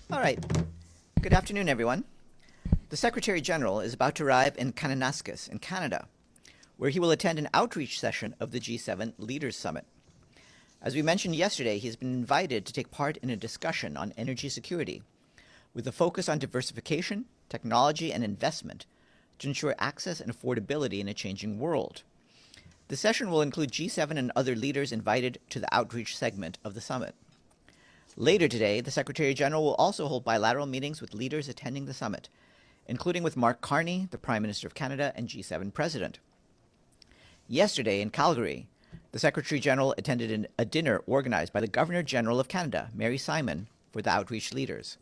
All right. Good afternoon, everyone. The Secretary-General is about to arrive in Kananaskis in Canada, where he will attend an outreach session of the G7 Leaders Summit. As we mentioned yesterday, he has been invited to take part in a discussion on energy security, with a focus on diversification, technology, and investment to ensure access and affordability in a changing world. The session will include G7 and other leaders invited to the outreach segment of the summit. Later today, the Secretary-General will also hold bilateral meetings with leaders attending the summit, including with Mark Carney, the Prime Minister of Canada and G7 President. Yesterday in Calgary, the Secretary-General attended a dinner organized by the Governor-General of Canada, Mary Simon, for the outreach leaders.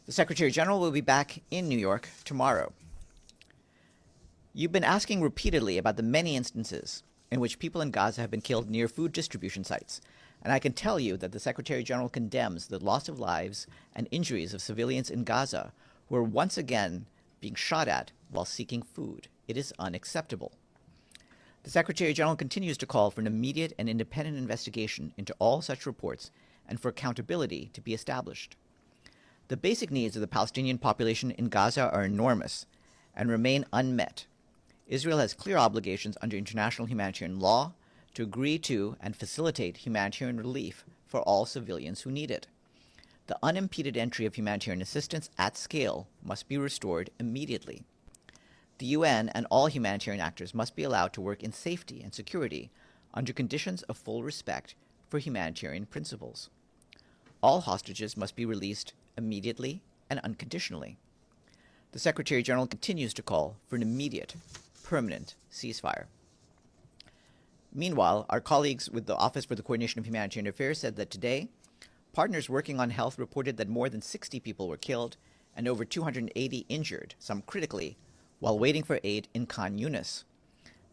The Secretary-General will be back in New York tomorrow. You've been asking repeatedly about the many instances in which people in Gaza have been killed near food distribution sites, and I can tell you that the Secretary-General condemns the loss of lives and injuries of civilians in Gaza who are once again being shot at while seeking food. It is unacceptable. The Secretary-General continues to call for an immediate and independent investigation into all such reports and for accountability to be established. The basic needs of the Palestinian population in Gaza are enormous and remain unmet. Israel has clear obligations under international humanitarian law to agree to and facilitate humanitarian relief for all civilians who need it. The unimpeded entry of humanitarian assistance at scale must be restored immediately. The UN and all humanitarian actors must be allowed to work in safety and security under conditions of full respect for humanitarian principles. All hostages must be released immediately and unconditionally. The Secretary-General continues to call for an immediate, permanent ceasefire. Meanwhile, our colleagues with the Office for the Coordination of Humanitarian Affairs said that today, partners working on health reported that more than 60 people were killed and over 280 injured, some critically, while waiting for aid in Khan Yunis.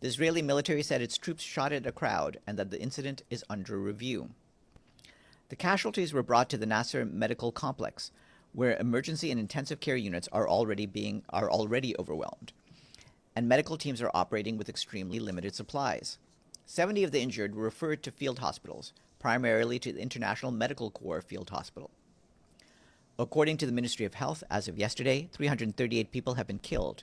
The Israeli military said its troops shot at a crowd and that the incident is under review. The casualties were brought to the Nasser Medical Complex, where emergency and intensive care units are already overwhelmed, and medical teams are operating with extremely limited supplies. 70 of the injured were referred to field hospitals, primarily to the International Medical Corps Field Hospital. According to the Ministry of Health, as of yesterday, 338 people have been killed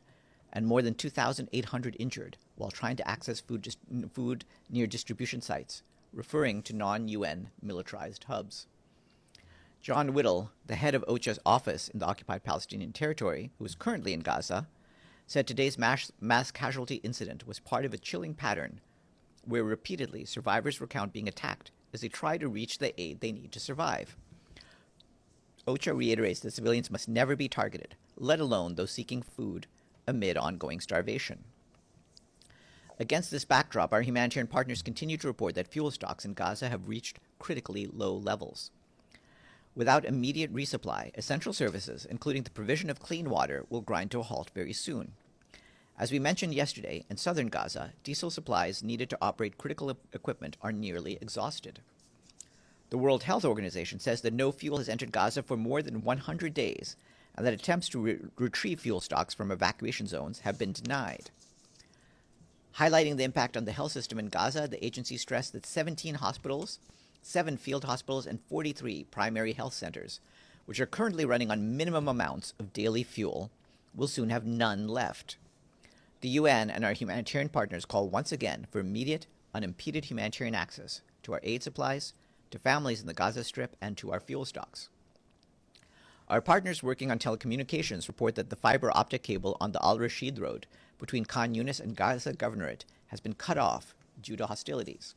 and more than 2,800 injured while trying to access food near distribution sites, referring to non-UN militarized hubs. John Whittle, the head of OCHA's office in the occupied Palestinian territory, who is currently in Gaza, said today's mass casualty incident was part of a chilling pattern where repeatedly survivors recount being attacked as they try to reach the aid they need to survive. OCHA reiterates that civilians must never be targeted, let alone those seeking food amid ongoing starvation. Against this backdrop, our humanitarian partners continue to report that fuel stocks in Gaza have reached critically low levels. Without immediate resupply, essential services, including the provision of clean water, will grind to a halt very soon. As we mentioned yesterday, in southern Gaza, diesel supplies needed to operate critical equipment are nearly exhausted. The World Health Organization says that no fuel has entered Gaza for more than 100 days, and that attempts to retrieve fuel stocks from evacuation zones have been denied. Highlighting the impact on the health system in Gaza, the agency stressed that 17 hospitals, 7 field hospitals, and 43 primary health centers, which are currently running on minimum amounts of daily fuel, will soon have none left. The UN and our humanitarian partners call once again for immediate, unimpeded humanitarian access to our aid supplies, to families in the Gaza Strip, and to our fuel stocks. Our partners working on telecommunications report that the fiber optic cable on the Al-Rashid Road between Khan Yunis and Gaza Governorate has been cut off due to hostilities.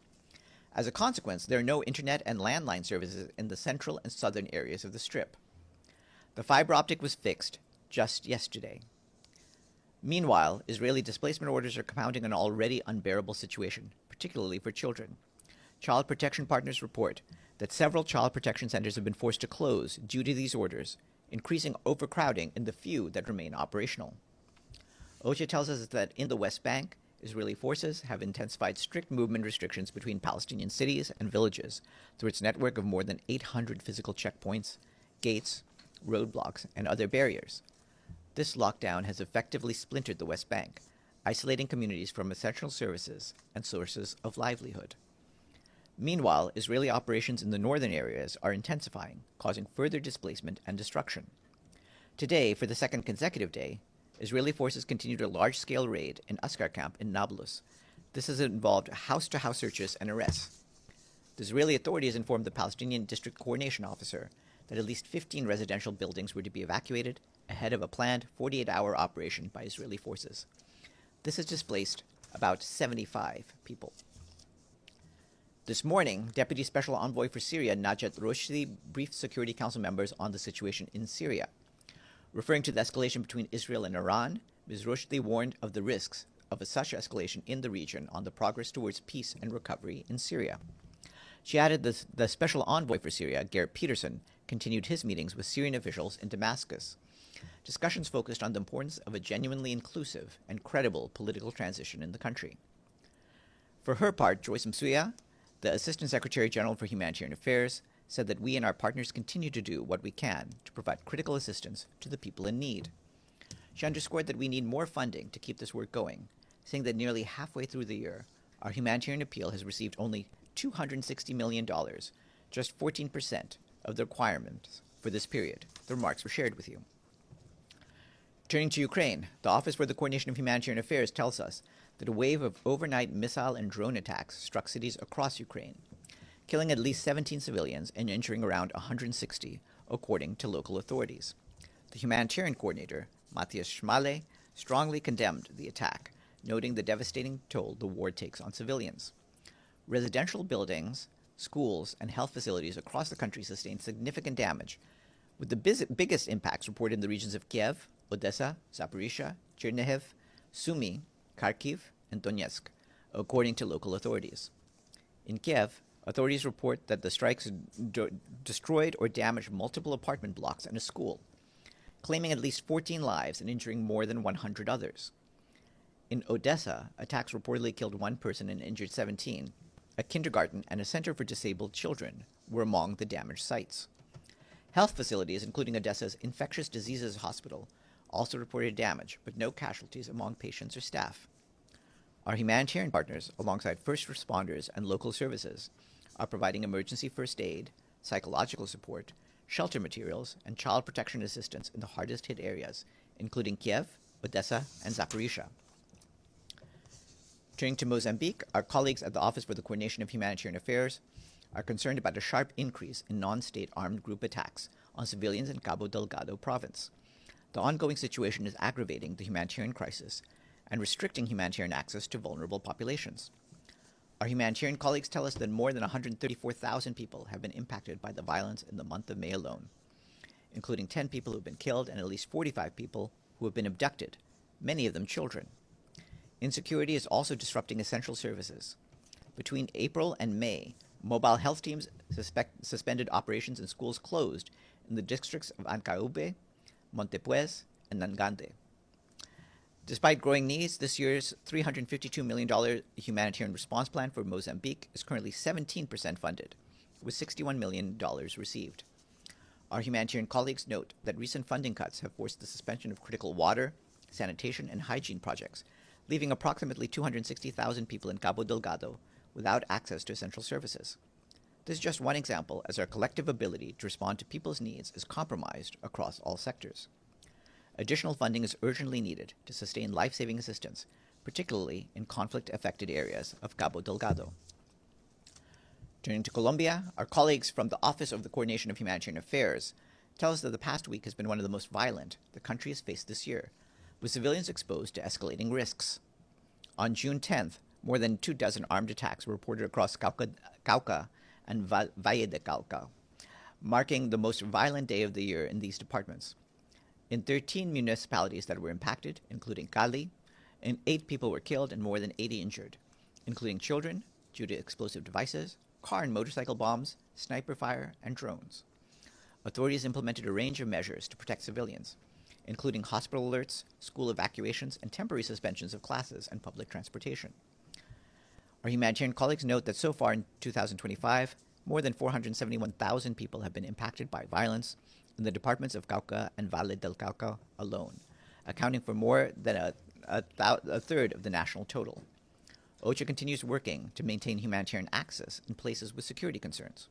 As a consequence, there are no internet and landline services in the central and southern areas of the Strip. The fiber optic was fixed just yesterday. Meanwhile, Israeli displacement orders are compounding an already unbearable situation, particularly for children. Child protection partners report that several child protection centers have been forced to close due to these orders, increasing overcrowding in the few that remain operational. OCHA tells us that in the West Bank, Israeli forces have intensified strict movement restrictions between Palestinian cities and villages through its network of more than 800 physical checkpoints, gates, roadblocks, and other barriers. This lockdown has effectively splintered the West Bank, isolating communities from essential services and sources of livelihood. Meanwhile, Israeli operations in the northern areas are intensifying, causing further displacement and destruction. Today, for the second consecutive day, Israeli forces continued a large-scale raid in Askar camp in Nablus. This has involved house-to-house searches and arrests. The Israeli authorities informed the Palestinian District Coordination Officer that at least 15 residential buildings were to be evacuated ahead of a planned 48-hour operation by Israeli forces. This has displaced about 75 people. This morning, Deputy Special Envoy for Syria Najat Roshdi briefed Security Council members on the situation in Syria. Referring to the escalation between Israel and Iran, Ms. Roshdi warned of the risks of such escalation in the region on the progress towards peace and recovery in Syria. She added that the Special Envoy for Syria, Geert Peterson, continued his meetings with Syrian officials in Damascus. Discussions focused on the importance of a genuinely inclusive and credible political transition in the country. For her part, Joyce Msuya, the Assistant Secretary-General for Humanitarian Affairs, said that we and our partners continue to do what we can to provide critical assistance to the people in need. She underscored that we need more funding to keep this work going, saying that nearly halfway through the year, our humanitarian appeal has received only $260 million, just 14% of the requirements for this period. The remarks were shared with you. Turning to Ukraine, the Office for the Coordination of Humanitarian Affairs tells us that a wave of overnight missile and drone attacks struck cities across Ukraine, killing at least 17 civilians and injuring around 160, according to local authorities. The humanitarian coordinator, Matthias Schmale, strongly condemned the attack, noting the devastating toll the war takes on civilians. Residential buildings, schools, and health facilities across the country sustained significant damage, with the biggest impacts reported in the regions of Kiev, Odessa, Zaporizhia, Chernihiv, Sumy, Kharkiv, and Donetsk, according to local authorities. In Kiev, authorities report that the strikes destroyed or damaged multiple apartment blocks and a school, claiming at least 14 lives and injuring more than 100 others. In Odessa, attacks reportedly killed one person and injured 17. A kindergarten and a center for disabled children were among the damaged sites. Health facilities, including Odessa's Infectious Diseases Hospital, also reported damage, but no casualties among patients or staff. Our humanitarian partners, alongside first responders and local services, are providing emergency first aid, psychological support, shelter materials, and child protection assistance in the hardest hit areas, including Kiev, Odessa, and Zaporizhia. Turning to Mozambique, our colleagues at the Office for the Coordination of Humanitarian Affairs are concerned about a sharp increase in non-state armed group attacks on civilians in Cabo Delgado province. The ongoing situation is aggravating the humanitarian crisis and restricting humanitarian access to vulnerable populations. Our humanitarian colleagues tell us that more than 134,000 people have been impacted by the violence in the month of May alone, including 10 people who have been killed and at least 45 people who have been abducted, many of them children. Insecurity is also disrupting essential services. Between April and May, mobile health teams suspended operations and schools closed in the districts of Ancaube, Montepuez, and Nangande. Despite growing needs, this year's $352 million humanitarian response plan for Mozambique is currently 17% funded, with $61 million received. Our humanitarian colleagues note that recent funding cuts have forced the suspension of critical water, sanitation, and hygiene projects, leaving approximately 260,000 people in Cabo Delgado without access to essential services. This is just one example, as our collective ability to respond to people's needs is compromised across all sectors. Additional funding is urgently needed to sustain life-saving assistance, particularly in conflict-affected areas of Cabo Delgado. Turning to Colombia, our colleagues from the Office of the Coordination of Humanitarian Affairs tell us that the past week has been one of the most violent the country has faced this year, with civilians exposed to escalating risks. On June 10th, more than 24 armed attacks were reported across Cauca and Valle de Cauca, marking the most violent day of the year in these departments. In 13 municipalities that were impacted, including Cali, 8 people were killed and more than 80 injured, including children due to explosive devices, car and motorcycle bombs, sniper fire, and drones. Authorities implemented a range of measures to protect civilians, including hospital alerts, school evacuations, and temporary suspensions of classes and public transportation. Our humanitarian colleagues note that so far in 2025, more than 471,000 people have been impacted by violence in the departments of Cauca and Valle del Cauca alone, accounting for more than a third of the national total. OCHA continues working to maintain humanitarian access in places with security concerns.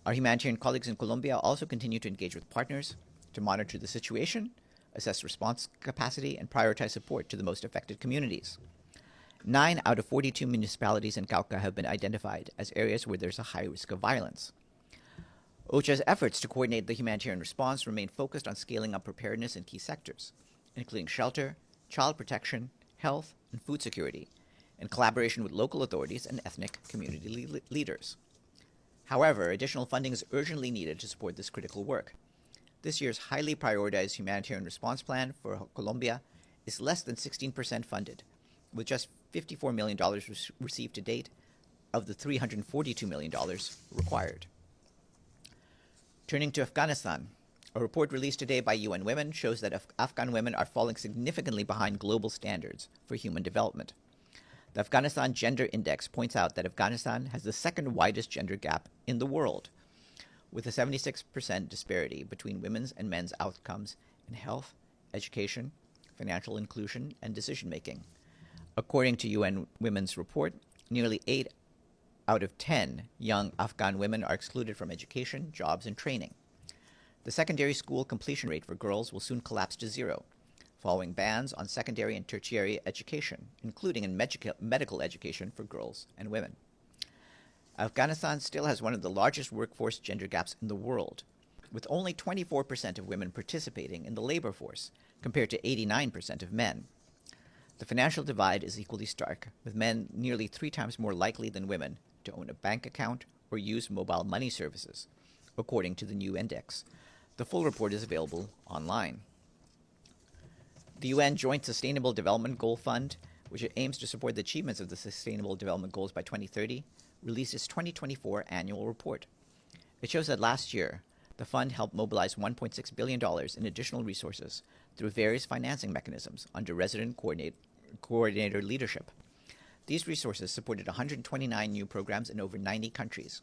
Our humanitarian colleagues in Colombia also continue to engage with partners to monitor the situation, assess response capacity, and prioritize support to the most affected communities. 9 out of 42 municipalities in Cauca have been identified as areas where there's a high risk of violence. OCHA's efforts to coordinate the humanitarian response remain focused on scaling up preparedness in key sectors, including shelter, child protection, health, and food security, in collaboration with local authorities and ethnic community leaders. However, additional funding is urgently needed to support this critical work. This year's highly prioritized humanitarian response plan for Colombia is less than 16% funded, with just $54 million received to date of the $342 million required. Turning to Afghanistan, a report released today by UN Women shows that Afghan women are falling significantly behind global standards for human development. The Afghanistan Gender Index points out that Afghanistan has the second widest gender gap in the world, with a 76% disparity between women's and men's outcomes in health, education, financial inclusion, and decision-making. According to UN Women's report, nearly 8 out of 10 young Afghan women are excluded from education, jobs, and training. The secondary school completion rate for girls will soon collapse to zero, following bans on secondary and tertiary education, including in medical education for girls and women. Afghanistan still has one of the largest workforce gender gaps in the world, with only 24% of women participating in the labor force, compared to 89% of men. The financial divide is equally stark, with men nearly 3 times more likely than women to own a bank account or use mobile money services, according to the new index. The full report is available online. The UN Joint Sustainable Development Goal Fund, which aims to support the achievements of the Sustainable Development Goals by 2030, released its 2024 annual report. It shows that last year, the fund helped mobilize $1.6 billion in additional resources through various financing mechanisms under resident coordinator leadership. These resources supported 129 new programs in over 90 countries,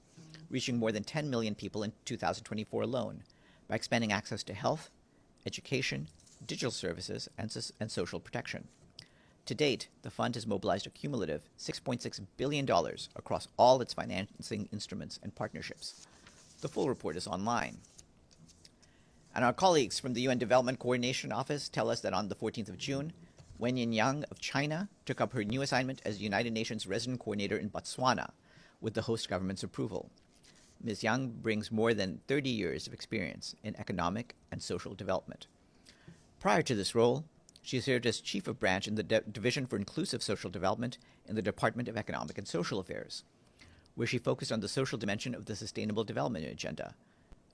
reaching more than 10 million people in 2024 alone, by expanding access to health, education, digital services, and social protection. To date, the fund has mobilized a cumulative $6.6 billion across all its financing instruments and partnerships. The full report is online. And our colleagues from the UN Development Coordination Office tell us that on the 14th of June, Wen Yin-yang of China took up her new assignment as United Nations Resident Coordinator in Botswana, with the host government's approval. Ms. Yang brings more than 30 years of experience in economic and social development. Prior to this role, she served as Chief of Branch in the Division for Inclusive Social Development in the Department of Economic and Social Affairs, where she focused on the social dimension of the Sustainable Development Agenda,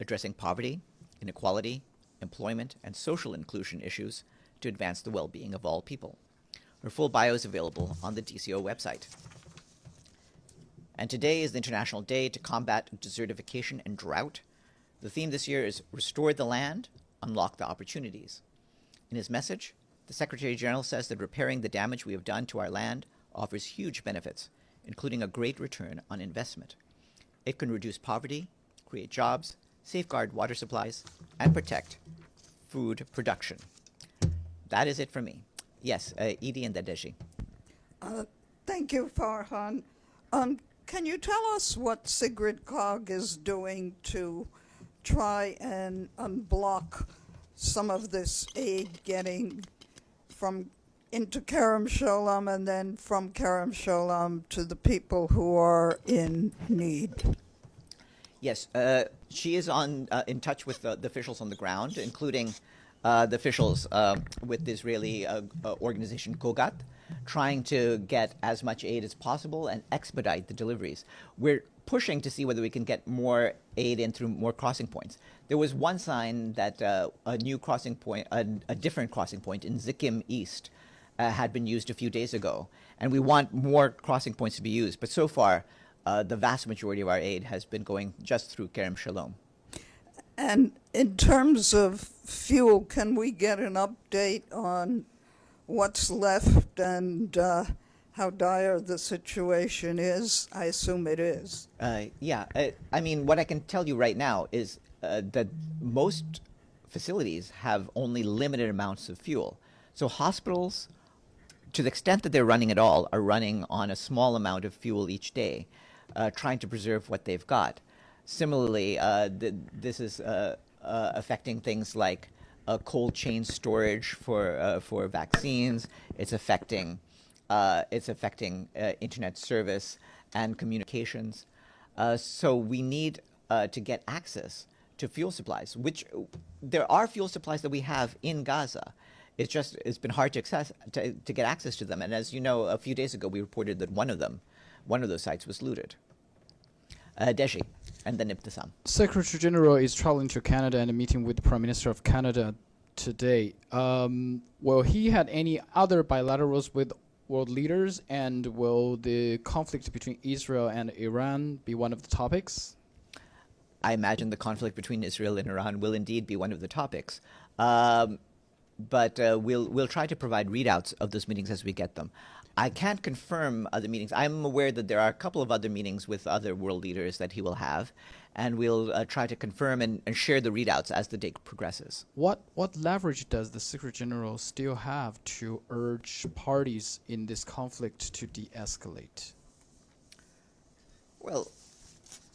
addressing poverty, inequality, employment, and social inclusion issues to advance the well-being of all people. Her full bio is available on the DCO website. And today is the International Day to Combat Desertification and Drought. The theme this year is Restore the Land, Unlock the Opportunities. In his message, the Secretary-General says that repairing the damage we have done to our land offers huge benefits, including a great return on investment. It can reduce poverty, create jobs, safeguard water supplies, and protect food production. That is it for me. Yes, Edie and Dadeji. Thank you, Farhan. Can you tell us what Sigrid Kaag is doing to try and unblock some of this aid getting from into Kerem Shalom and then from Kerem Shalom to the people who are in need? Yes, she is in touch with the officials on the ground, including the officials with the Israeli organization Kogat, trying to get as much aid as possible and expedite the deliveries. We're pushing to see whether we can get more aid in through more crossing points. There was one sign that a new crossing point, a different crossing point in Zikim East had been used a few days ago, and we want more crossing points to be used. But so far, the vast majority of our aid has been going just through Kerem Shalom. And in terms of fuel, can we get an update on what's left and how dire the situation is? I assume it is. Yeah, I mean, what I can tell you right now is that most facilities have only limited amounts of fuel. So hospitals to the extent that they're running at all, are running on a small amount of fuel each day, trying to preserve what they've got. Similarly, this is affecting things like cold chain storage for vaccines. It's affecting internet service and communications. So we need to get access to fuel supplies, which there are fuel supplies that we have in Gaza. It's been hard to get access to them. And as you know, a few days ago, we reported that one of those sites was looted. Deji, and then Ibtisam. Secretary-General is traveling to Canada and meeting with the Prime Minister of Canada today. Will he had any other bilaterals with world leaders, and will the conflict between Israel and Iran be one of the topics? I imagine the conflict between Israel and Iran will indeed be one of the topics. But we'll try to provide readouts of those meetings as we get them. I can't confirm other meetings. I'm aware that there are a couple of other meetings with other world leaders that he will have, and we'll try to confirm and share the readouts as the day progresses. What leverage does the Secretary-General still have to urge parties in this conflict to de-escalate? Well,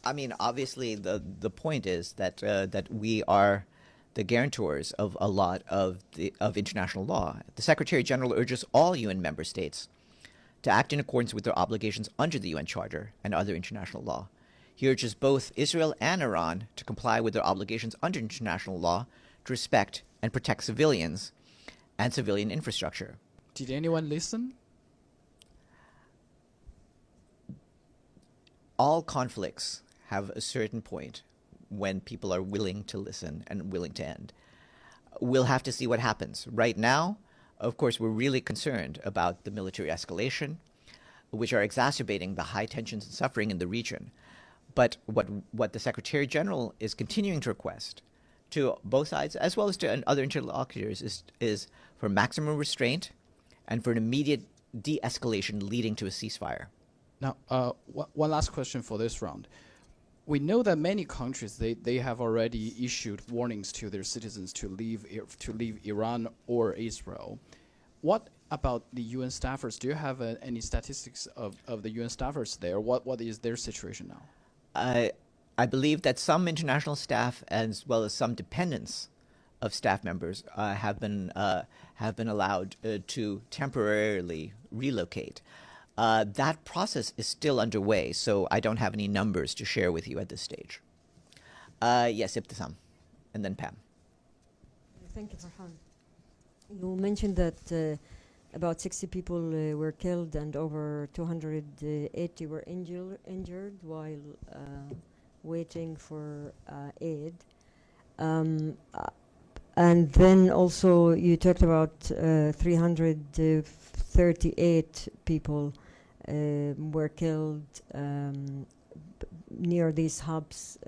I mean, obviously the point is that we are the guarantors of a lot of international law. The Secretary-General urges all UN member states to act in accordance with their obligations under the UN Charter and other international law. He urges both Israel and Iran to comply with their obligations under international law to respect and protect civilians and civilian infrastructure. Did anyone listen? All conflicts have a certain point when people are willing to listen and willing to end. We'll have to see what happens. Right now, of course, we're really concerned about the military escalation, which are exacerbating the high tensions and suffering in the region. But what the Secretary-General is continuing to request to both sides, as well as to other interlocutors, is for maximum restraint and for an immediate de-escalation leading to a ceasefire. Now, one last question for this round. We know that many countries, they have already issued warnings to their citizens to leave Iran or Israel. What about the UN staffers? Do you have any statistics of the UN staffers there? What is their situation now? I believe that some international staff, as well as some dependents of staff members, have been allowed to temporarily relocate. That process is still underway, so I don't have any numbers to share with you at this stage. Yes, Ibtisam, and then Pam. Thank you, Farhan. You mentioned that about 60 people were killed and over 280 were injured while waiting for aid. And then also you talked about 338 people were killed near these hubs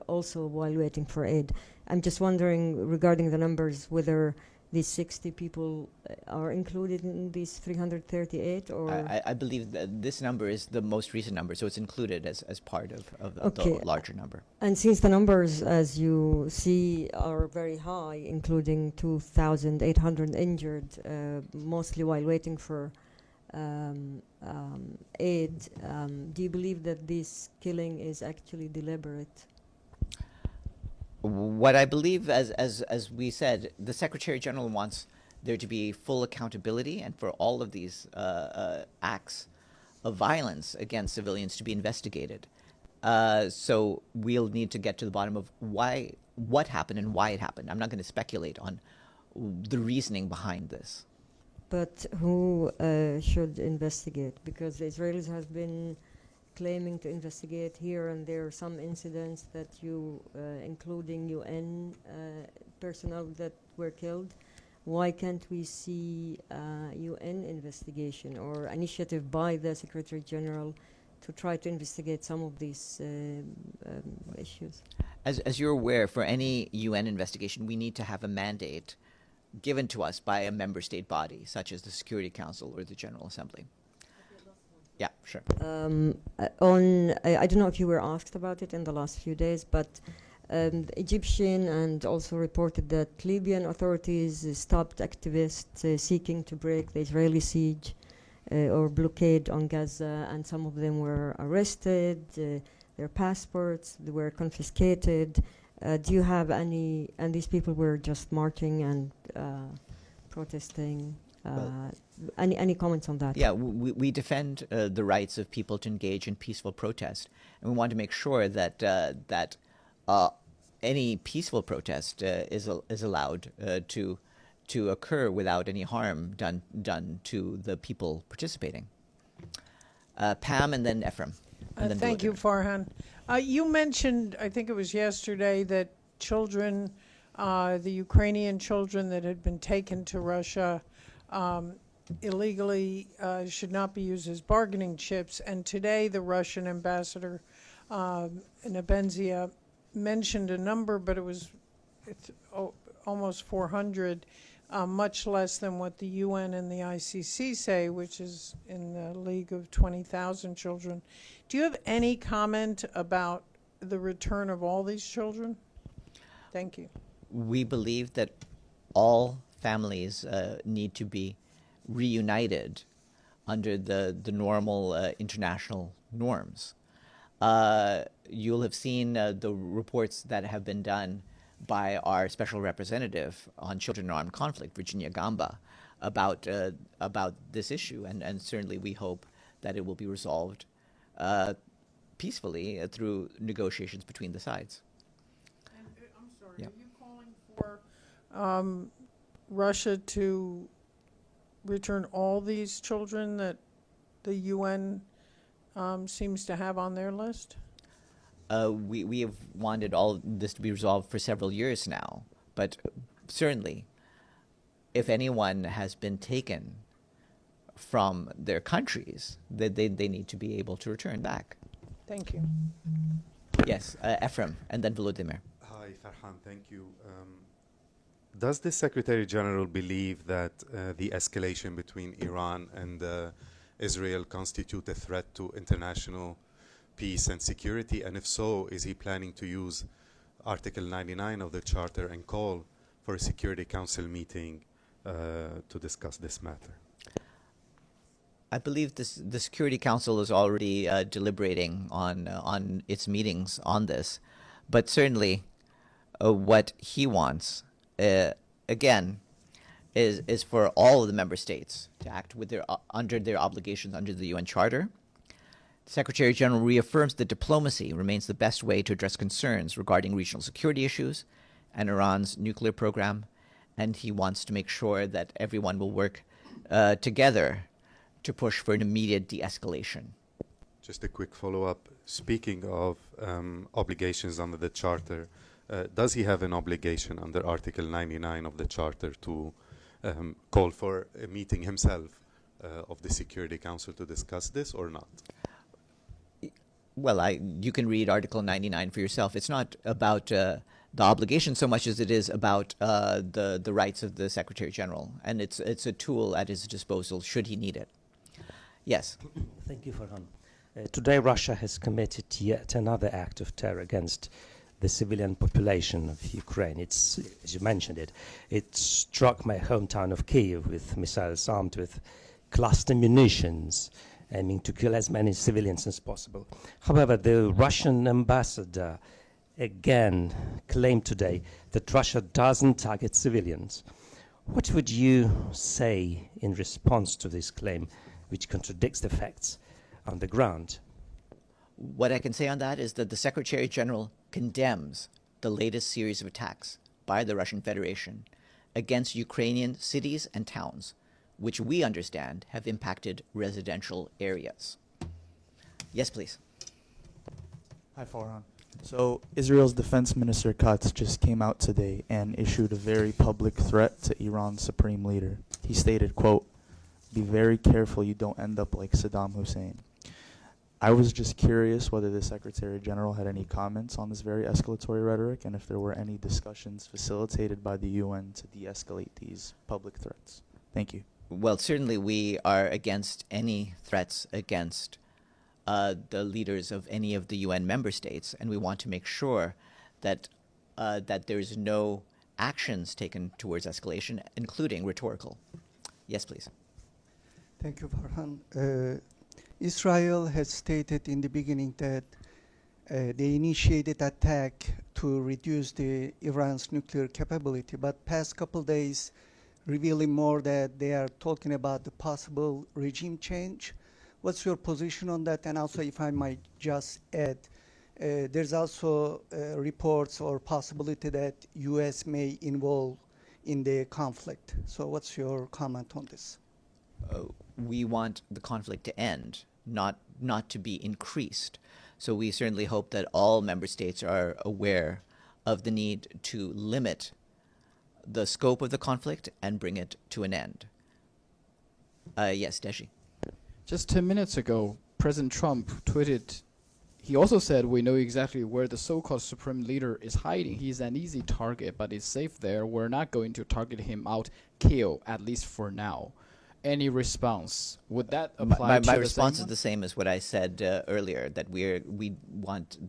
also while waiting for aid. I'm just wondering regarding the numbers whether these 60 people are included in these 338 or... I believe that this number is the most recent number, so it's included as part of okay. the larger number. And since the numbers, as you see, are very high, including 2,800 injured, mostly while waiting for aid, do you believe that this killing is actually deliberate? What I believe, as we said, the Secretary-General wants there to be full accountability and for all of these acts of violence against civilians to be investigated. So we'll need to get to the bottom of what happened and why it happened. I'm not going to speculate on the reasoning behind this. But who should investigate? Because the Israelis have been claiming to investigate here and there some incidents that including UN personnel that were killed. Why can't we see UN investigation or initiative by the Secretary-General to try to investigate some of these issues? As you're aware, for any UN investigation, we need to have a mandate given to us by a member state body, such as the Security Council or the General Assembly. Yeah, sure. I don't know if you were asked about it in the last few days, but Egyptian and also reported that Libyan authorities stopped activists seeking to break the Israeli siege or blockade on Gaza, and some of them were arrested. Their passports were confiscated. Do you have any? And these people were just marching and protesting. Any comments on that? Yeah, we defend the rights of people to engage in peaceful protest, and we want to make sure that any peaceful protest is allowed to occur without any harm done to the people participating. Pam, and then Ephraim. And then Thank you, Volodymyr. Farhan. You mentioned, I think it was yesterday, that children, the Ukrainian children that had been taken to Russia illegally should not be used as bargaining chips. And today the Russian ambassador, Nebenzia, mentioned a number, but it's almost 400, much less than what the UN and the ICC say, which is in the league of 20,000 children. Do you have any comment about the return of all these children? Thank you. We believe that all families need to be reunited under the normal international norms. You'll have seen the reports that have been done by our special representative on children in armed conflict, Virginia Gamba, about this issue, and certainly we hope that it will be resolved peacefully through negotiations between the sides. And, I'm sorry, yeah. Are you calling for Russia to return all these children that the UN seems to have on their list? We have wanted all this to be resolved for several years now, but certainly if anyone has been taken from their countries, they need to be able to return back. Thank you. Yes, Ephraim, and then Volodymyr. Hi, Farhan, thank you. Does the Secretary-General believe that the escalation between Iran and Israel constitute a threat to international peace and security? And if so, is he planning to use Article 99 of the Charter and call for a Security Council meeting to discuss this matter? I believe the Security Council is already deliberating on its meetings on this, but certainly what he wants, again, is for all of the member states to act with under their obligations under the UN Charter. The Secretary-General reaffirms that diplomacy remains the best way to address concerns regarding regional security issues and Iran's nuclear program, and he wants to make sure that everyone will work together to push for an immediate de-escalation. Just a quick follow-up. Speaking of obligations under the Charter, does he have an obligation under Article 99 of the Charter to call for a meeting himself of the Security Council to discuss this or not? Well, you can read Article 99 for yourself. It's not about the obligation so much as it is about the rights of the Secretary-General, and it's a tool at his disposal should he need it. Yes. Thank you, Farhan. Today, Russia has committed yet another act of terror against the civilian population of Ukraine. It's, as you mentioned it struck my hometown of Kyiv with missiles armed with cluster munitions, aiming to kill as many civilians as possible. However, the Russian ambassador again claimed today that Russia doesn't target civilians. What would you say in response to this claim, which contradicts the facts on the ground? What I can say on that is that the Secretary-General condemns the latest series of attacks by the Russian Federation against Ukrainian cities and towns, which we understand have impacted residential areas. Yes, please. Hi, Farhan. So Israel's Defense Minister Katz just came out today and issued a very public threat to Iran's supreme leader. He stated, quote, "Be very careful you don't end up like Saddam Hussein." I was just curious whether the Secretary General had any comments on this very escalatory rhetoric and if there were any discussions facilitated by the UN to de-escalate these public threats. Thank you. Well, certainly we are against any threats against the leaders of any of the UN member states, and we want to make sure that that there's no actions taken towards escalation, including rhetorical. Yes, please. Thank you, Farhan. Israel has stated in the beginning that they initiated attack to reduce the Iran's nuclear capability, but past couple days revealing more that they are talking about the possible regime change. What's your position on that? And also, if I might just add, there's also reports or possibility that U.S. may involve in the conflict. So what's your comment on this? We want the conflict to end, not to be increased. So we certainly hope that all member states are aware of the need to limit the scope of the conflict and bring it to an end. Yes, Deshi. Just 10 minutes ago, President Trump tweeted, he also said, we know exactly where the so-called supreme leader is hiding. He's an easy target, but he's safe there. We're not going to target him out, kill, at least for now. Any response? Would that apply to my the response same is the same as what I said earlier, that we want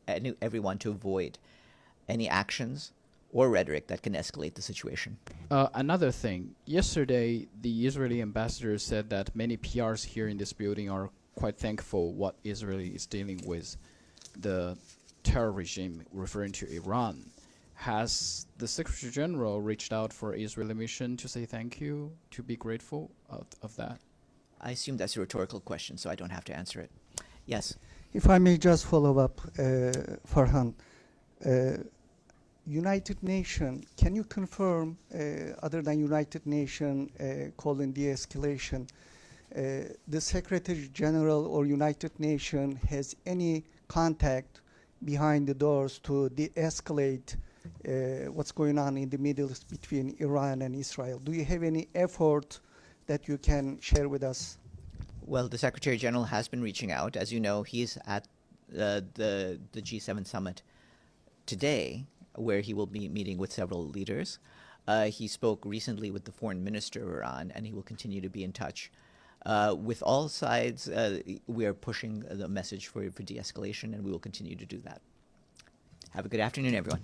everyone to avoid any actions or rhetoric that can escalate the situation. Another thing, yesterday the Israeli ambassador said that many PRs here in this building are quite thankful what Israel is dealing with the terror regime, referring to Iran. Has the Secretary-General reached out for Israeli mission to say thank you, to be grateful of that? I assume that's a rhetorical question, so I don't have to answer it. Yes. If I may just follow up, Farhan, United Nations, can you confirm, other than United Nations calling de-escalation, the Secretary-General or United Nations has any contact behind the doors to de-escalate what's going on in the Middle East between Iran and Israel? Do you have any effort that you can share with us? Well, the Secretary General has been reaching out. As you know, he's at the G7 summit today, where he will be meeting with several leaders. He spoke recently with the foreign minister of Iran, and he will continue to be in touch. With all sides, we are pushing the message for de-escalation, and we will continue to do that. Have a good afternoon, everyone.